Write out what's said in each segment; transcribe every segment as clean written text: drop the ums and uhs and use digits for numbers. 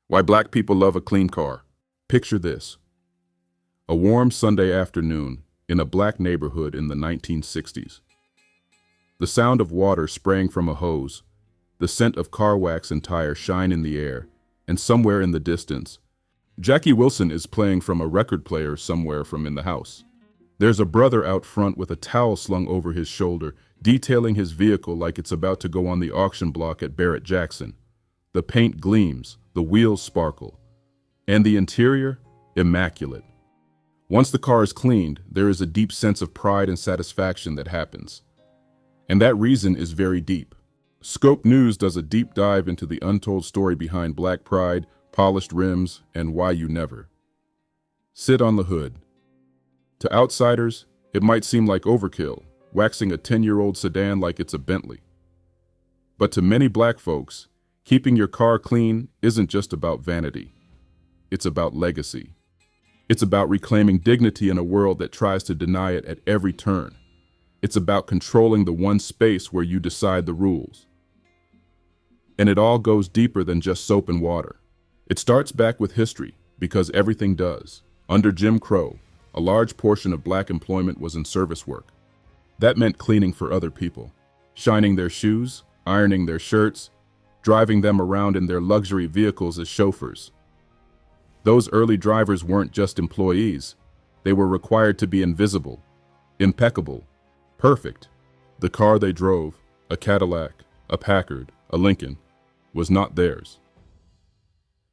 Why black people love a clean car. Picture this. A warm Sunday afternoon in a black neighborhood in the 1960s. The sound of water spraying from a hose, the scent of car wax and tire shine in the air, and somewhere in the distance, Jackie Wilson is playing from a record player somewhere from in the house. There's a brother out front with a towel slung over his shoulder, detailing his vehicle like it's about to go on the auction block at Barrett-Jackson. The paint gleams, the wheels sparkle, and the interior, immaculate. Once the car is cleaned, there is a deep sense of pride and satisfaction that happens. And that reason is very deep. Scope News does a deep dive into the untold story behind black pride, polished rims, and why you never sit on the hood. To outsiders, it might seem like overkill, waxing a 10-year-old sedan like it's a Bentley. But to many black folks, keeping your car clean isn't just about vanity. It's about legacy. It's about reclaiming dignity in a world that tries to deny it at every turn. It's about controlling the one space where you decide the rules. And it all goes deeper than just soap and water. It starts back with history, because everything does. Under Jim Crow, a large portion of black employment was in service work. That meant cleaning for other people, shining their shoes, ironing their shirts, driving them around in their luxury vehicles as chauffeurs. Those early drivers weren't just employees. They were required to be invisible, impeccable, perfect. The car they drove, a Cadillac, a Packard, a Lincoln, was not theirs.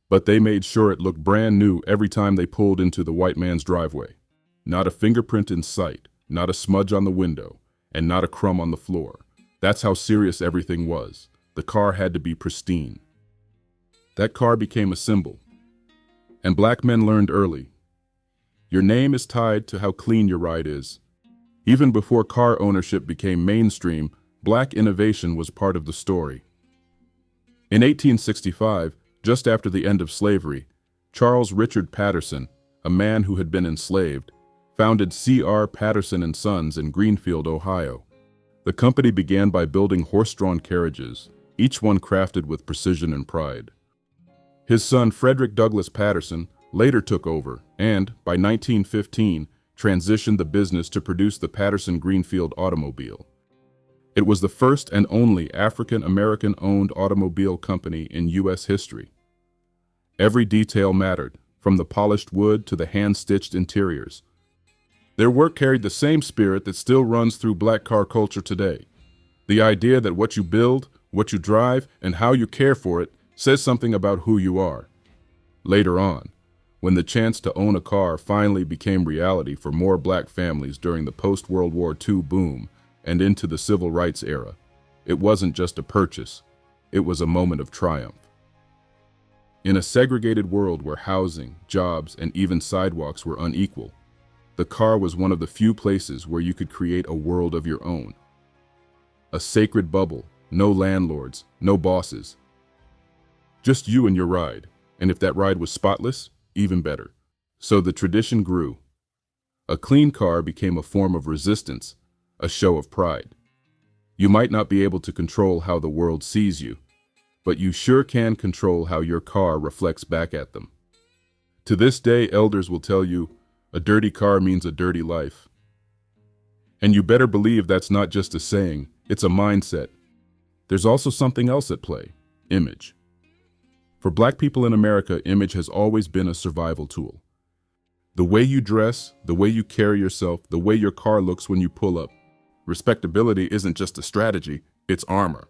But they made sure it looked brand new every time they pulled into the white man's driveway. Not a fingerprint in sight, not a smudge on the window, and not a crumb on the floor. That's how serious everything was. The car had to be pristine. That car became a symbol. And black men learned early. Your name is tied to how clean your ride is. Even before car ownership became mainstream, black innovation was part of the story. In 1865, just after the end of slavery, Charles Richard Patterson, a man who had been enslaved, founded C.R. Patterson and Sons in Greenfield, Ohio. The company began by building horse-drawn carriages, each one crafted with precision and pride. His son Frederick Douglass Patterson later took over and, by 1915, transitioned the business to produce the Patterson Greenfield automobile. It was the first and only African-American-owned automobile company in U.S. history. Every detail mattered, from the polished wood to the hand-stitched interiors. Their work carried the same spirit that still runs through black car culture today. The idea that what you build, what you drive, and how you care for it says something about who you are. Later on, when the chance to own a car finally became reality for more black families during the post-World War II boom and into the civil rights era, it wasn't just a purchase, it was a moment of triumph. In a segregated world where housing, jobs, and even sidewalks were unequal, the car was one of the few places where you could create a world of your own. A sacred bubble, no landlords, no bosses. Just you and your ride, and if that ride was spotless, even better. So the tradition grew. A clean car became a form of resistance, a show of pride. You might not be able to control how the world sees you, but you sure can control how your car reflects back at them. To this day, elders will tell you, a dirty car means a dirty life. And you better believe that's not just a saying, it's a mindset. There's also something else at play, image. For black people in America, image has always been a survival tool. The way you dress, the way you carry yourself, the way your car looks when you pull up. Respectability isn't just a strategy, it's armor.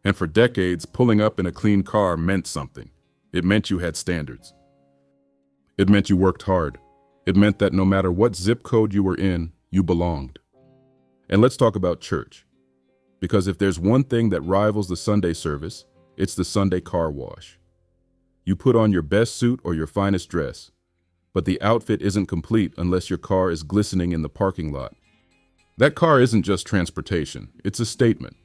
And for decades, pulling up in a clean car meant something. It meant you had standards. It meant you worked hard. It meant that no matter what zip code you were in, you belonged. And let's talk about church. Because if there's one thing that rivals the Sunday service, it's the Sunday car wash. You put on your best suit or your finest dress, but the outfit isn't complete unless your car is glistening in the parking lot. That car isn't just transportation, it's a statement.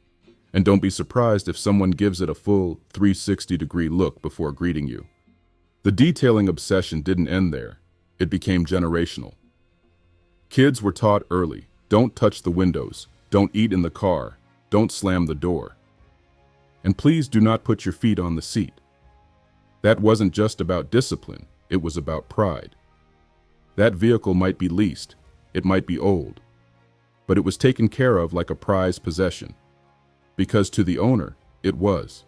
And don't be surprised if someone gives it a full 360-degree look before greeting you. The detailing obsession didn't end there. It became generational. Kids were taught early, don't touch the windows, don't eat in the car, don't slam the door. And please do not put your feet on the seat. That wasn't just about discipline, it was about pride. That vehicle might be leased, it might be old, but it was taken care of like a prized possession, because to the owner, it was.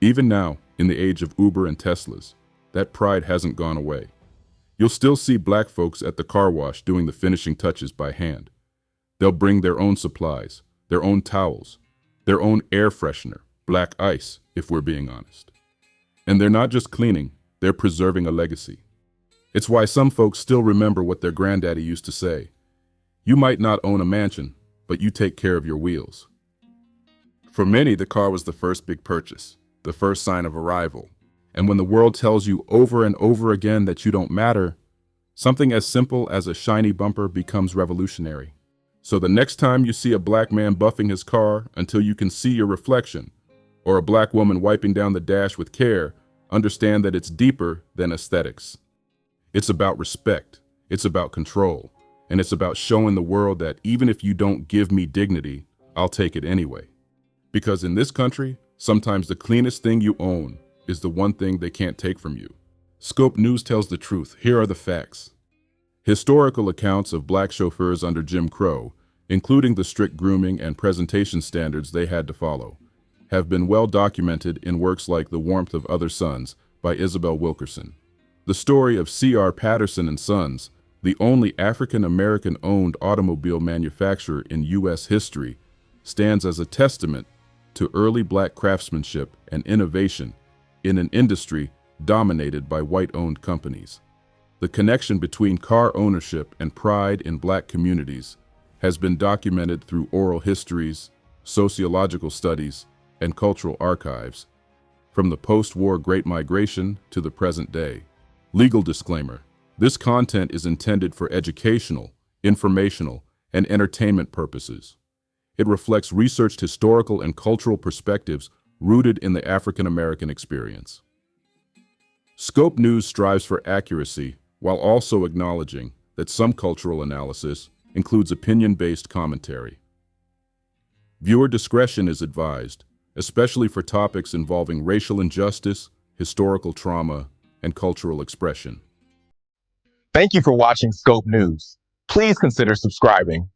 Even now, in the age of Uber and Teslas, that pride hasn't gone away. You'll still see black folks at the car wash doing the finishing touches by hand. They'll bring their own supplies, their own towels, their own air freshener, black ice, if we're being honest. And they're not just cleaning, they're preserving a legacy. It's why some folks still remember what their granddaddy used to say. You might not own a mansion, but you take care of your wheels. For many, the car was the first big purchase, the first sign of arrival. And when the world tells you over and over again that you don't matter, something as simple as a shiny bumper becomes revolutionary. So the next time you see a black man buffing his car until you can see your reflection, or a black woman wiping down the dash with care, understand that it's deeper than aesthetics. It's about respect, it's about control, and it's about showing the world that even if you don't give me dignity, I'll take it anyway. Because in this country, sometimes the cleanest thing you own is the one thing they can't take from you. Scope News tells the truth. Here are the facts. Historical accounts of black chauffeurs under Jim Crow, including the strict grooming and presentation standards they had to follow, have been well documented in works like The Warmth of Other Suns by Isabel Wilkerson. The story of C.R. Patterson and Sons, the only African-American owned automobile manufacturer in U.S. history, stands as a testament to early black craftsmanship and innovation in an industry dominated by white-owned companies. The connection between car ownership and pride in black communities has been documented through oral histories, sociological studies, and cultural archives, from the post-war Great Migration to the present day. Legal disclaimer: this content is intended for educational, informational, and entertainment purposes. It reflects researched historical and cultural perspectives rooted in the African American experience. Scope News strives for accuracy while also acknowledging that some cultural analysis includes opinion-based commentary. Viewer discretion is advised, especially for topics involving racial injustice, historical trauma, and cultural expression. Thank you for watching Scope News. Please consider subscribing